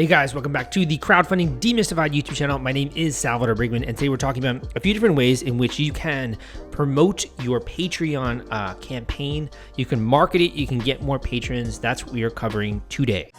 Hey guys, welcome back to the Crowdfunding Demystified YouTube channel. My name is Salvador Briggman, and today we're talking about a few different ways in which you can promote your Patreon campaign. You can market it, you can get more patrons. That's what we are covering today.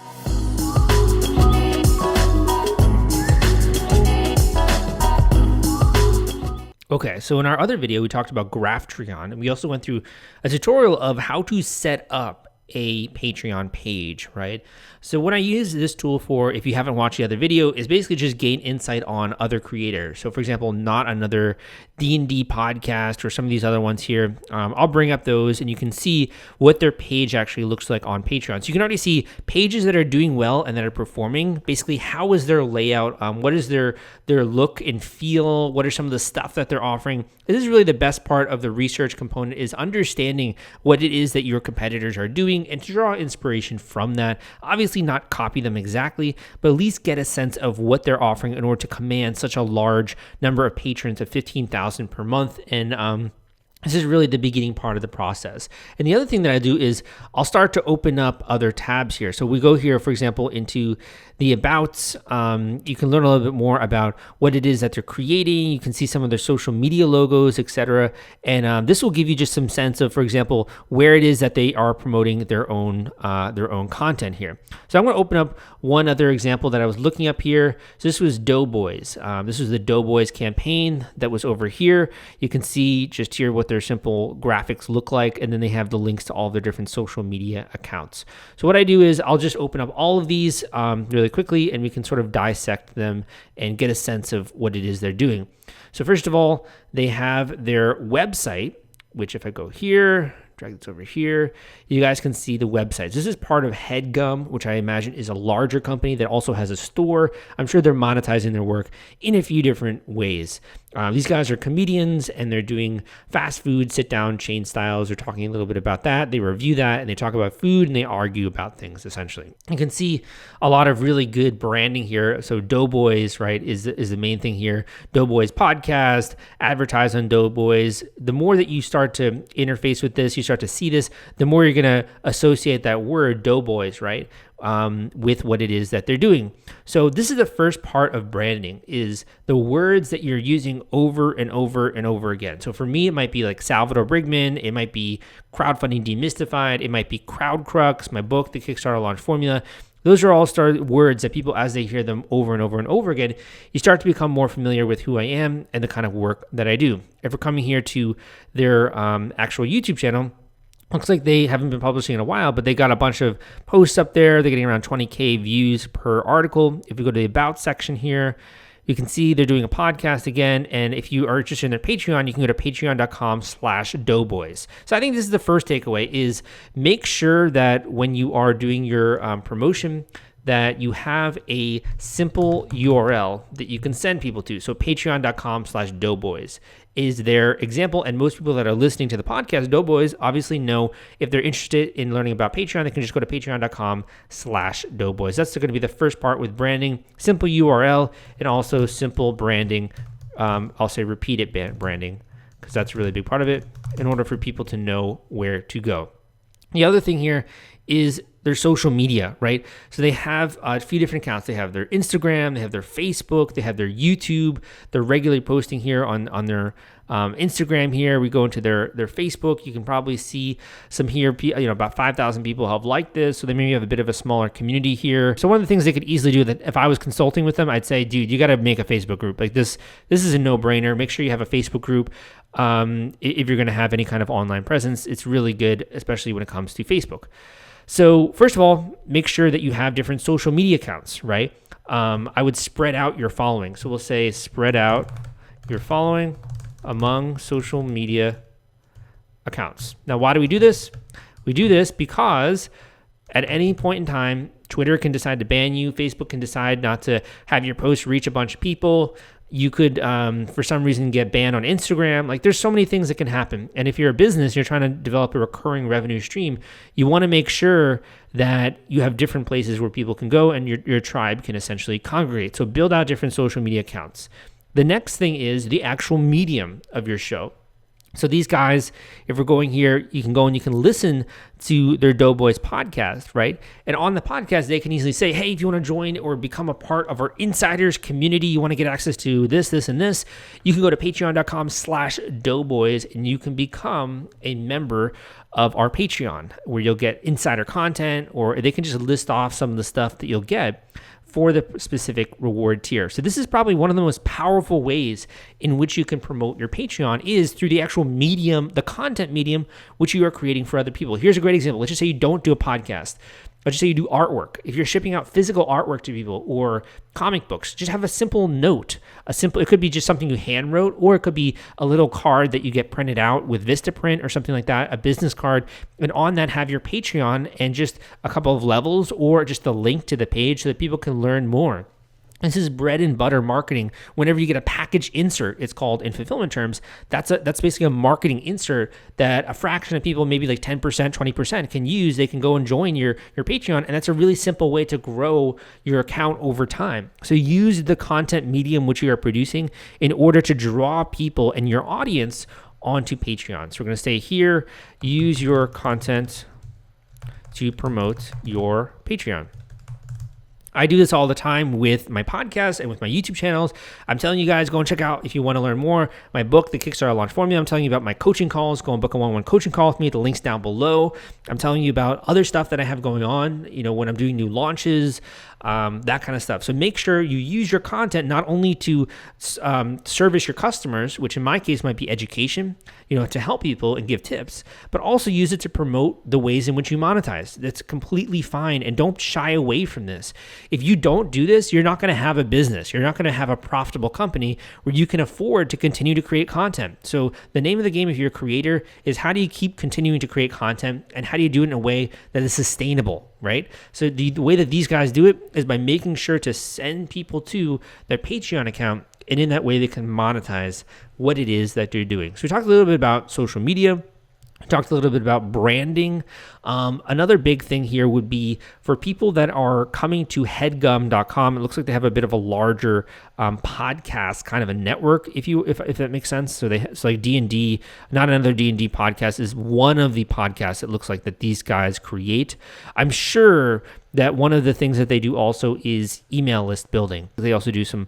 Okay, so in our other video, we talked about Graphtreon, and we also went through a tutorial of how to set up a Patreon page, right? So what I use this tool for, if you haven't watched the other video, is basically just gain insight on other creators. So for example, not another D&D podcast or some of these other ones here. I'll bring up those and you can see what their page actually looks like on Patreon. So you can already see pages that are doing well and that are performing. Basically, how is their layout? What is their look and feel? What are some of the stuff that they're offering? This is really the best part of the research component, is understanding what it is that your competitors are doing and to draw inspiration from that. Obviously not copy them exactly, but at least get a sense of what they're offering in order to command such a large number of patrons of 15,000 per month. And this is really the beginning part of the process. And the other thing that I do is I'll start to open up other tabs here. So we go here, for example, into the Abouts. You can learn a little bit more about what it is that they're creating. You can see some of their social media logos, etc. And this will give you just some sense of, for example, where it is that they are promoting their own content here. So I'm going to open up one other example that I was looking up here. So this was Doughboys. This was the Doughboys campaign that was over here. You can see just here what their simple graphics look like, and then they have the links to all their different social media accounts. So what I do is I'll just open up all of these really quickly, and we can sort of dissect them and get a sense of what it is they're doing. So first of all, they have their website, which if I go here, drag this over here, you guys can see the websites. This is part of HeadGum, which I imagine is a larger company that also has a store. I'm sure they're monetizing their work in a few different ways. These guys are comedians and they're doing fast food sit-down chain styles. They're talking a little bit about that. They review that and they talk about food and they argue about things, essentially. You can see a lot of really good branding here. So Doughboys, right, is the main thing here. Doughboys podcast, advertise on Doughboys. The more that you start to interface with this, you start to see this, the more you're going to associate that word Doughboys, right, with what it is that they're doing. So this is the first part of branding, is the words that you're using over and over and over again. So for me, it might be like Salvador Briggman, it might be Crowdfunding Demystified, it might be Crowd Crux, my book, The Kickstarter Launch Formula. Those are all words that people, as they hear them over and over and over again, you start to become more familiar with who I am and the kind of work that I do. If we're coming here to their actual YouTube channel, looks like they haven't been publishing in a while, but they got a bunch of posts up there. They're getting around 20K views per article. If we go to the About section here, you can see they're doing a podcast again. And if you are interested in their Patreon, you can go to patreon.com/doughboys. So I think this is the first takeaway, is make sure that when you are doing your promotion, that you have a simple URL that you can send people to. So patreon.com/doughboys is their example. And most people that are listening to the podcast, Doughboys, obviously know if they're interested in learning about Patreon, they can just go to patreon.com/doughboys. That's going to be the first part with branding, simple URL, and also simple branding. I'll say repeated branding, because that's a really big part of it in order for people to know where to go. The other thing here is their social media, right? So they have a few different accounts. They have their Instagram, they have their Facebook, they have their YouTube. They're regularly posting here on their Instagram here. We go into their Facebook. You can probably see some here, about 5,000 people have liked this. So they maybe have a bit of a smaller community here. So one of the things they could easily do, that if I was consulting with them, I'd say, dude, you got to make a Facebook group. Like this is a no-brainer. Make sure you have a Facebook group. If you're going to have any kind of online presence, it's really good, especially when it comes to Facebook. So first of all, make sure that you have different social media accounts, right? I would spread out your following. So we'll say spread out your following among social media accounts. Now, why do we do this? We do this because at any point in time, Twitter can decide to ban you. Facebook can decide not to have your post reach a bunch of people. You could, for some reason, get banned on Instagram. Like, there's so many things that can happen. And if you're a business, you're trying to develop a recurring revenue stream, you want to make sure that you have different places where people can go and your tribe can essentially congregate. So build out different social media accounts. The next thing is the actual medium of your show. So these guys, if we're going here, you can go and you can listen to their Doughboys podcast, right? And on the podcast, they can easily say, hey, if you want to join or become a part of our insiders community, you want to get access to this, and this, you can go to patreon.com/doughboys and you can become a member of our Patreon, where you'll get insider content, or they can just list off some of the stuff that you'll get for the specific reward tier. So this is probably one of the most powerful ways in which you can promote your Patreon, is through the actual medium, the content medium, which you are creating for other people. Here's a great example. Let's just say you don't do a podcast. Let's just say you do artwork. If you're shipping out physical artwork to people or comic books, just have a simple note. It could be just something you hand wrote, or it could be a little card that you get printed out with Vistaprint or something like that, a business card. And on that, have your Patreon and just a couple of levels or just a link to the page so that people can learn more. This is bread and butter marketing. Whenever you get a package insert, it's called in fulfillment terms, that's basically a marketing insert that a fraction of people, maybe like 10%, 20% can use. They can go and join your Patreon, and that's a really simple way to grow your account over time. So use the content medium which you are producing in order to draw people and your audience onto Patreon. So we're going to stay here, use your content to promote your Patreon. I do this all the time with my podcast and with my YouTube channels. I'm telling you guys, go and check out, if you want to learn more, my book, The Kickstarter Launch Formula. I'm telling you about my coaching calls. Go and book a one-on-one coaching call with me. The link's down below. I'm telling you about other stuff that I have going on, when I'm doing new launches, that kind of stuff. So make sure you use your content not only to service your customers, which in my case might be education, to help people and give tips, but also use it to promote the ways in which you monetize. That's completely fine, and don't shy away from this. If you don't do this, you're not going to have a business. You're not going to have a profitable company where you can afford to continue to create content. So the name of the game, if you're a creator, is how do you keep continuing to create content, and how do you do it in a way that is sustainable, right? So the way that these guys do it is by making sure to send people to their Patreon account, and in that way they can monetize what it is that they're doing. So we talked a little bit about social media. We talked a little bit about branding. Another big thing here would be for people that are coming to headgum.com. It looks like they have a bit of a larger podcast kind of a network, if that makes sense. So it's like D&D, Not Another D&D podcast is one of the podcasts it looks like that these guys create. I'm sure that one of the things that they do also is email list building. They also do some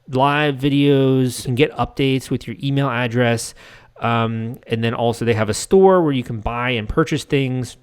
live videos. You can get updates with your email address. And then also they have a store where you can buy and purchase things,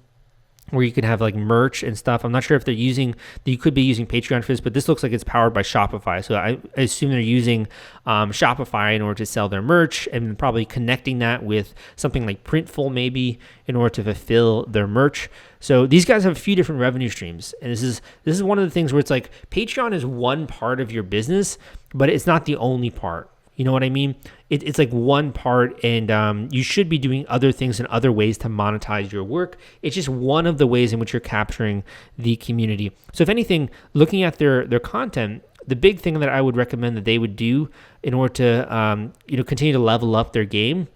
where you can have like merch and stuff. I'm not sure if you could be using Patreon for this, but this looks like it's powered by Shopify. So I assume they're using Shopify in order to sell their merch, and probably connecting that with something like Printful maybe in order to fulfill their merch. So these guys have a few different revenue streams. And this is one of the things where it's like Patreon is one part of your business, but it's not the only part. You know what I mean? It's like one part, and you should be doing other things and other ways to monetize your work. It's just one of the ways in which you're capturing the community. So if anything, looking at their content, the big thing that I would recommend that they would do in order to continue to level up their game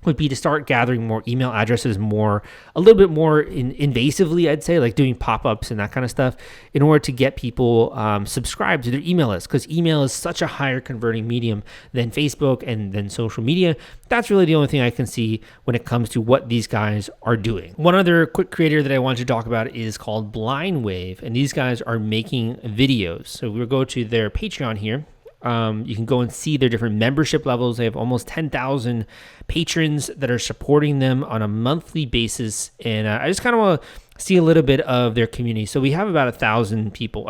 would be to start gathering more email addresses, a little bit more invasively, I'd say, like doing pop-ups and that kind of stuff, in order to get people subscribed to their email list, because email is such a higher converting medium than Facebook and than social media. That's really the only thing I can see when it comes to what these guys are doing. One other quick creator that I wanted to talk about is called Blind Wave, and these guys are making videos. So we'll go to their Patreon here. You can go and see their different membership levels. They have almost 10,000 patrons that are supporting them on a monthly basis. And I just kind of want to see a little bit of their community. So we have about 10,000 people,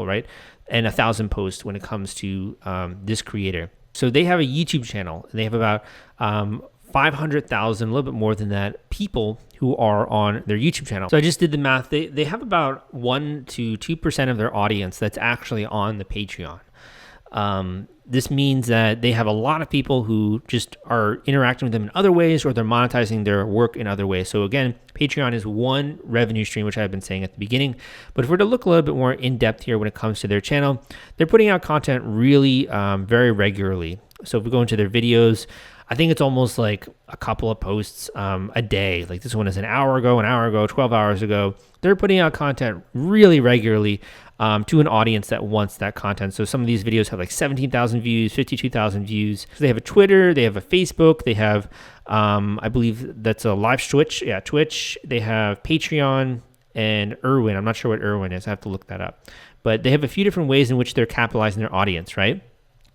right? And 1,000 posts when it comes to this creator. So they have a YouTube channel, and they have about 500,000, a little bit more than that, people who are on their YouTube channel. So I just did the math. They have about 1 to 2% of their audience that's actually on the Patreon. This means that they have a lot of people who just are interacting with them in other ways, or they're monetizing their work in other ways. So again, Patreon is one revenue stream, which I've been saying at the beginning. But if we're to look a little bit more in depth here when it comes to their channel, they're putting out content really very regularly. So if we go into their videos, I think it's almost like a couple of posts a day. Like this one is an hour ago, 12 hours ago. They're putting out content really regularly to an audience that wants that content. So some of these videos have like 17,000 views, 52,000 views. So they have a Twitter, they have a Facebook, they have, I believe that's a live Twitch. Yeah, Twitch. They have Patreon and Irwin. I'm not sure what Irwin is. I have to look that up. But they have a few different ways in which they're capitalizing their audience, right?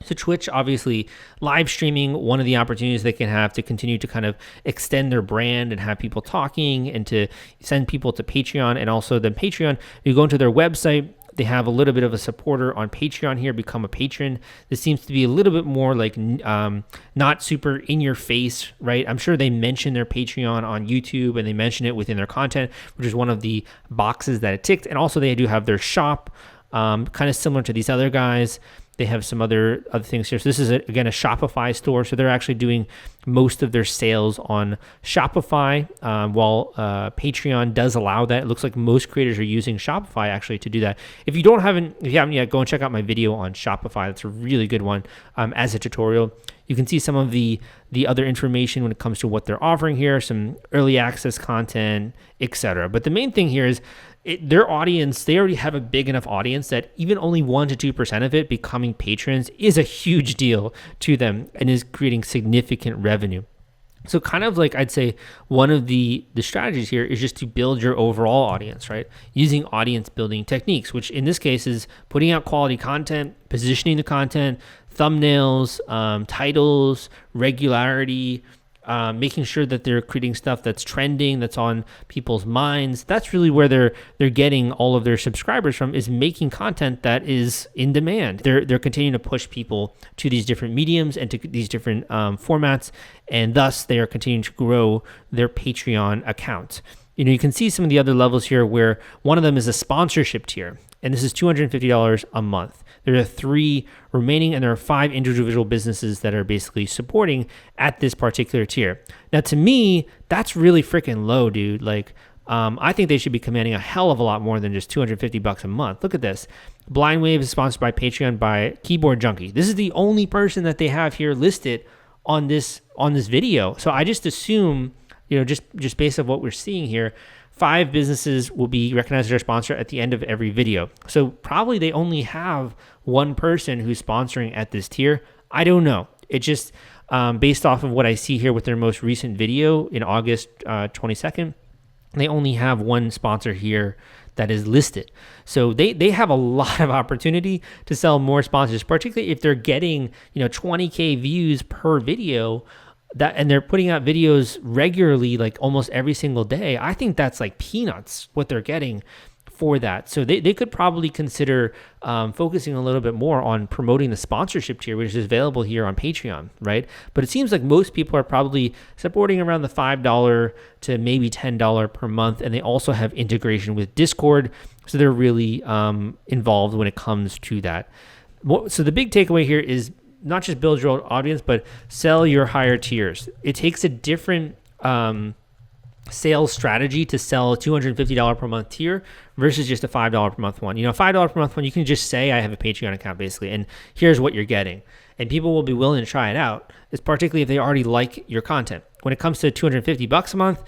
So Twitch, obviously, live streaming, one of the opportunities they can have to continue to kind of extend their brand and have people talking and to send people to Patreon. And also then Patreon, you go into their website, they have a little bit of a supporter on Patreon here, become a patron. This seems to be a little bit more like not super in your face, right? I'm sure they mention their Patreon on YouTube and they mention it within their content, which is one of the boxes that it ticked. And also they do have their shop, kind of similar to these other guys. They have some other things here. So this is, again, a Shopify store. So they're actually doing most of their sales on Shopify, while Patreon does allow that. It looks like most creators are using Shopify actually to do that. If you haven't yet, go and check out my video on Shopify. That's a really good one as a tutorial. You can see some of the other information when it comes to what they're offering here, some early access content, etc. But the main thing here is their audience, they already have a big enough audience that even only 1 to 2% of it becoming patrons is a huge deal to them and is creating significant revenue. So kind of like I'd say one of the strategies here is just to build your overall audience, right? Using audience building techniques, which in this case is putting out quality content, positioning the content, thumbnails, titles, regularity, making sure that they're creating stuff that's trending, that's on people's minds. That's really where they're getting all of their subscribers from, is making content that is in demand. They're continuing to push people to these different mediums and to these different formats, and thus they are continuing to grow their Patreon account. You can see some of the other levels here where one of them is a sponsorship tier, and this is $250 a month. There are 3 remaining, and there are 5 individual businesses that are basically supporting at this particular tier. Now, to me, that's really freaking low, dude. Like, I think they should be commanding a hell of a lot more than just $250 a month. Look at this. Blind Wave is sponsored by Patreon by Keyboard Junkie. This is the only person that they have here listed on this video. So I just assume, just based on what we're seeing here, 5 businesses will be recognized as their sponsor at the end of every video. So probably they only have 1 person who's sponsoring at this tier. I don't know. It just, based off of what I see here with their most recent video in August 22nd, they only have 1 sponsor here that is listed. So they have a lot of opportunity to sell more sponsors, particularly if they're getting 20K views per video. And they're putting out videos regularly, like almost every single day. I think that's like peanuts what they're getting for that. So they could probably consider focusing a little bit more on promoting the sponsorship tier, which is available here on Patreon, right? But it seems like most people are probably supporting around the $5 to maybe $10 per month. And they also have integration with Discord. So they're really involved when it comes to that. So the big takeaway here is not just build your own audience, but sell your higher tiers. It takes a different sales strategy to sell a $250 per month tier versus just a $5 per month one. A $5 per month one, you can just say, I have a Patreon account basically, and here's what you're getting. And people will be willing to try it out, particularly if they already like your content. When it comes to $250 a month,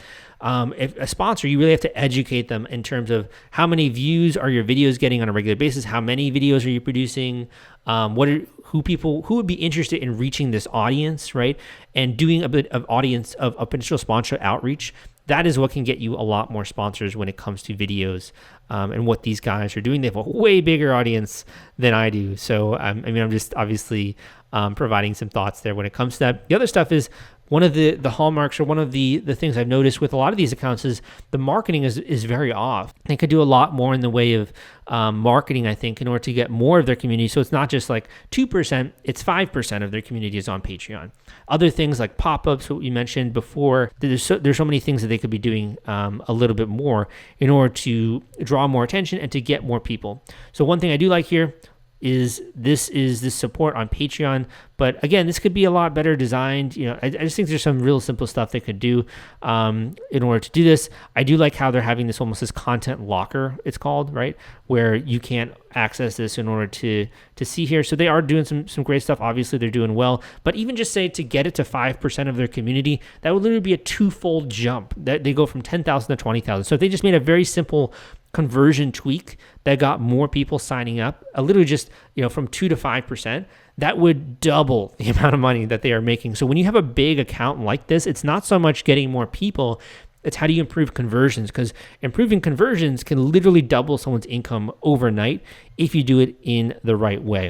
if a sponsor, you really have to educate them in terms of how many views are your videos getting on a regular basis, how many videos are you producing, who would be interested in reaching this audience, right? And doing a bit of audience of a potential sponsor outreach. That is what can get you a lot more sponsors when it comes to videos and what these guys are doing. They have a way bigger audience than I do. So, I'm just obviously providing some thoughts there when it comes to that. The other stuff is one of the hallmarks, or one of the things I've noticed with a lot of these accounts, is the marketing is very off. They could do a lot more in the way of marketing, I think, in order to get more of their community. So it's not just like 2%, it's 5% of their community is on Patreon. Other things like pop-ups, what you mentioned before, there's so many things that they could be doing a little bit more in order to draw more attention and to get more people. So one thing I do like here, this support on Patreon. But again, this could be a lot better designed. I just think there's some real simple stuff they could do in order to do this. I do like how they're having this almost this content locker, it's called, right? Where you can't access this in order to see here. So they are doing some great stuff. Obviously, they're doing well. But even just say to get it to 5% of their community, that would literally be a twofold jump. That they go from 10,000 to 20,000. So if they just made a very simple conversion tweak that got more people signing up, literally just from 2 to 5%, that would double the amount of money that they are making. So when you have a big account like this, it's not so much getting more people, it's how do you improve conversions, because improving conversions can literally double someone's income overnight if you do it in the right way.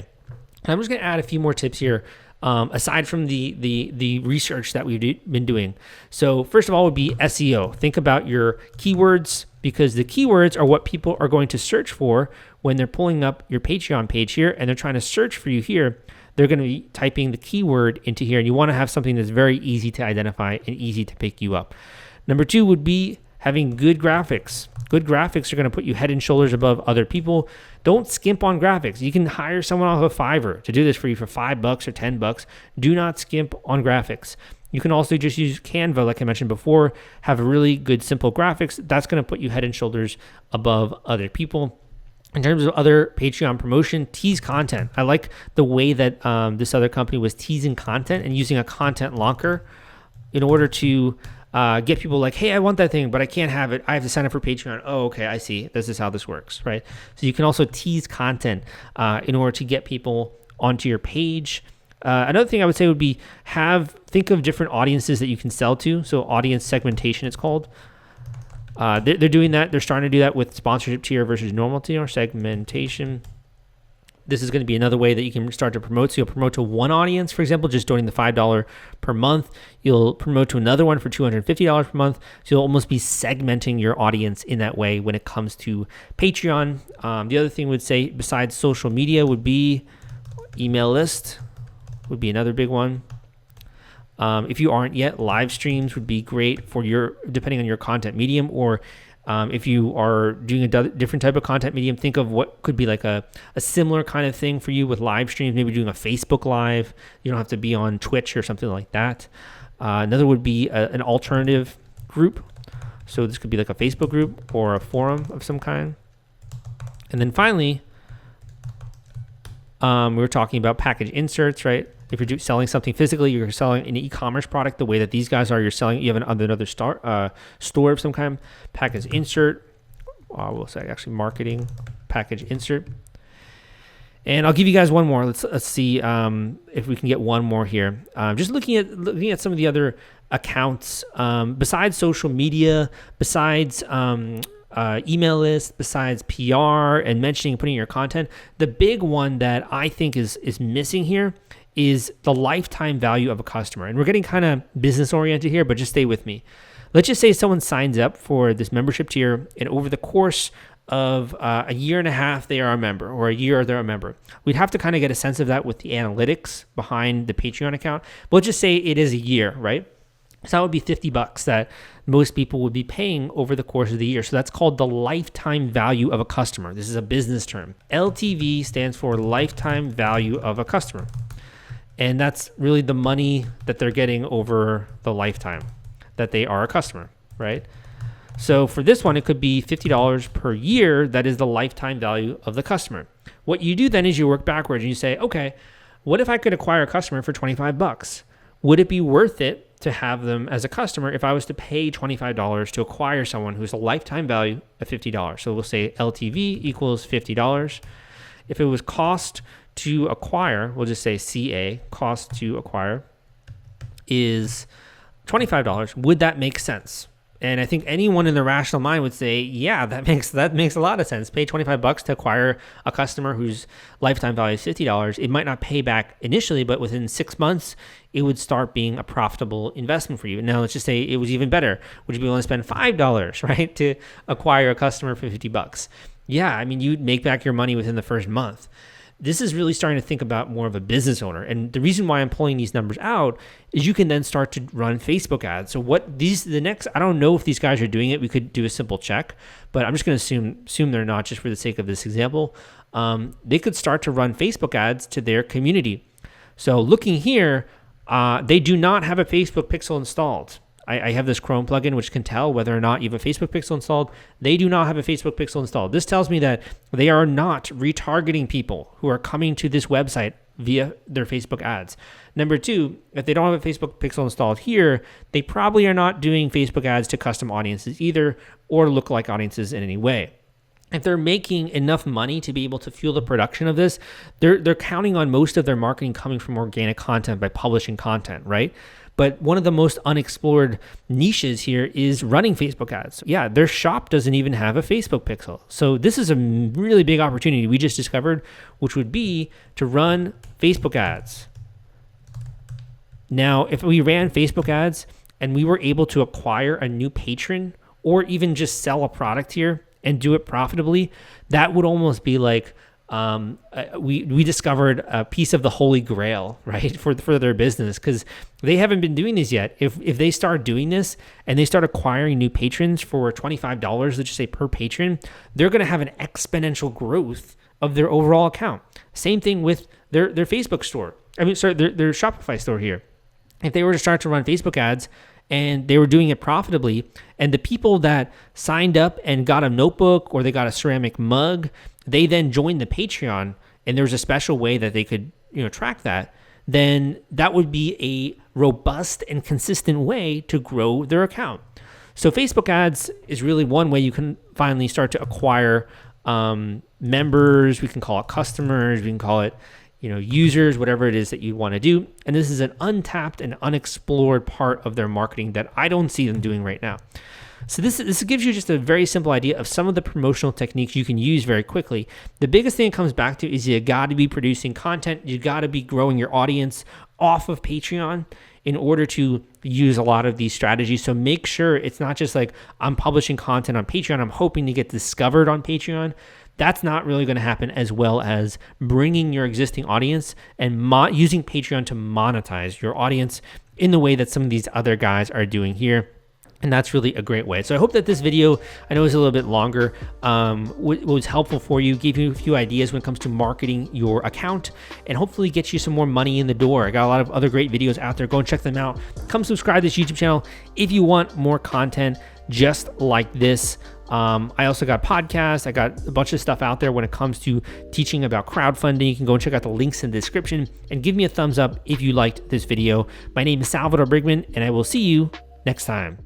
And I'm just going to add a few more tips here aside from the research that we've been doing. So first of all would be SEO. Think about your keywords, because the keywords are what people are going to search for when they're pulling up your Patreon page here and they're trying to search for you here. They're going to be typing the keyword into here, and you want to have something that's very easy to identify and easy to pick you up. Number 2 would be having good graphics. Good graphics are going to put you head and shoulders above other people. Don't skimp on graphics. You can hire someone off of Fiverr to do this for you for $5 or $10. Do not skimp on graphics. You can also just use Canva, like I mentioned before, have a really good, simple graphics. That's going to put you head and shoulders above other people. In terms of other Patreon promotion, tease content. I like the way that this other company was teasing content and using a content locker in order to get people like, hey, I want that thing, but I can't have it. I have to sign up for Patreon. Oh, okay, I see. This is how this works, right? So you can also tease content in order to get people onto your page. Another thing I would say would be think of different audiences that you can sell to. So audience segmentation, it's called. They're doing that. They're starting to do that with sponsorship tier versus normal tier segmentation. This is going to be another way that you can start to promote. So you'll promote to one audience, for example, just doing the $5 per month. You'll promote to another one for $250 per month. So you'll almost be segmenting your audience in that way when it comes to Patreon. The other thing I would say besides social media would be email list would be another big one. If you aren't yet, live streams would be great for depending on your content medium, or if you are doing a different type of content medium, think of what could be like a similar kind of thing for you with live streams, maybe doing a Facebook Live. You don't have to be on Twitch or something like that. Another would be an alternative group. So this could be like a Facebook group or a forum of some kind. And then finally, we were talking about package inserts, right? If you're selling something physically, you're selling an e-commerce product the way that these guys are. You're selling. You have another store of some kind. Package insert. We'll say actually marketing package insert. And I'll give you guys one more. Let's see if we can get one more here. Just looking at some of the other accounts besides social media, besides email list, besides PR and mentioning and putting your content. The big one that I think is missing here is the lifetime value of a customer. And we're getting kind of business oriented here, but just stay with me. Let's just say someone signs up for this membership tier, and over the course of a year and a half, they are a member, or a year they're a member. We'd have to kind of get a sense of that with the analytics behind the Patreon account. But let's just say it is a year, right? So that would be $50 that most people would be paying over the course of the year. So that's called the lifetime value of a customer. This is a business term. LTV stands for lifetime value of a customer. And that's really the money that they're getting over the lifetime that they are a customer, right? So for this one, it could be $50 per year. That is the lifetime value of the customer. What you do then is you work backwards and you say, okay, what if I could acquire a customer for $25? Would it be worth it to have them as a customer if I was to pay $25 to acquire someone who's a lifetime value of $50? So we'll say LTV equals $50. If it was cost to acquire, we'll just say CA, cost to acquire, is $25. Would that make sense? And I think anyone in the rational mind would say, yeah, that makes a lot of sense. Pay $25 to acquire a customer whose lifetime value is $50. It might not pay back initially, but within 6 months, it would start being a profitable investment for you. And now let's just say it was even better. Would you be willing to spend $5, right, to acquire a customer for $50? Yeah, I mean, you'd make back your money within the first month. This is really starting to think about more of a business owner. And the reason why I'm pulling these numbers out is you can then start to run Facebook ads. So I don't know if these guys are doing it. We could do a simple check, but I'm just going to assume they're not, just for the sake of this example. they could start to run Facebook ads to their community. So looking here, they do not have a Facebook pixel installed. I have this Chrome plugin which can tell whether or not you have a Facebook pixel installed. They do not have a Facebook pixel installed. This tells me that they are not retargeting people who are coming to this website via their Facebook ads. Number two, if they don't have a Facebook pixel installed here, they probably are not doing Facebook ads to custom audiences either or lookalike audiences in any way. If they're making enough money to be able to fuel the production of this, they're counting on most of their marketing coming from organic content by publishing content, right? But one of the most unexplored niches here is running Facebook ads. Yeah, their shop doesn't even have a Facebook pixel. So this is a really big opportunity we just discovered, which would be to run Facebook ads. Now, if we ran Facebook ads and we were able to acquire a new patron or even just sell a product here and do it profitably, that would almost be like we discovered a piece of the holy grail, right, for their business, because they haven't been doing this yet. If they start doing this and they start acquiring new patrons for $25, let's just say per patron, they're going to have an exponential growth of their overall account. Same thing with their Facebook store. Their Shopify store here. If they were to start to run Facebook ads and they were doing it profitably, and the people that signed up and got a notebook or they got a ceramic mug, they then joined the Patreon, and there's a special way that they could, track that, then that would be a robust and consistent way to grow their account. So Facebook ads is really one way you can finally start to acquire members. We can call it customers. We can call it, users, whatever it is that you want to do. And this is an untapped and unexplored part of their marketing that I don't see them doing right now. So this gives you just a very simple idea of some of the promotional techniques you can use very quickly. The biggest thing it comes back to is you got to be producing content. You got to be growing your audience off of Patreon in order to use a lot of these strategies. So make sure it's not just like I'm publishing content on Patreon, I'm hoping to get discovered on Patreon. That's not really going to happen, as well as bringing your existing audience and using Patreon to monetize your audience in the way that some of these other guys are doing here. And that's really a great way. So I hope that this video, I know it's a little bit longer, was helpful for you, gave you a few ideas when it comes to marketing your account, and hopefully get you some more money in the door. I got a lot of other great videos out there. Go and check them out. Come subscribe to this YouTube channel if you want more content just like this. I also got podcasts. I got a bunch of stuff out there when it comes to teaching about crowdfunding. You can go and check out the links in the description, and give me a thumbs up if you liked this video. My name is Salvador Briggman, and I will see you next time.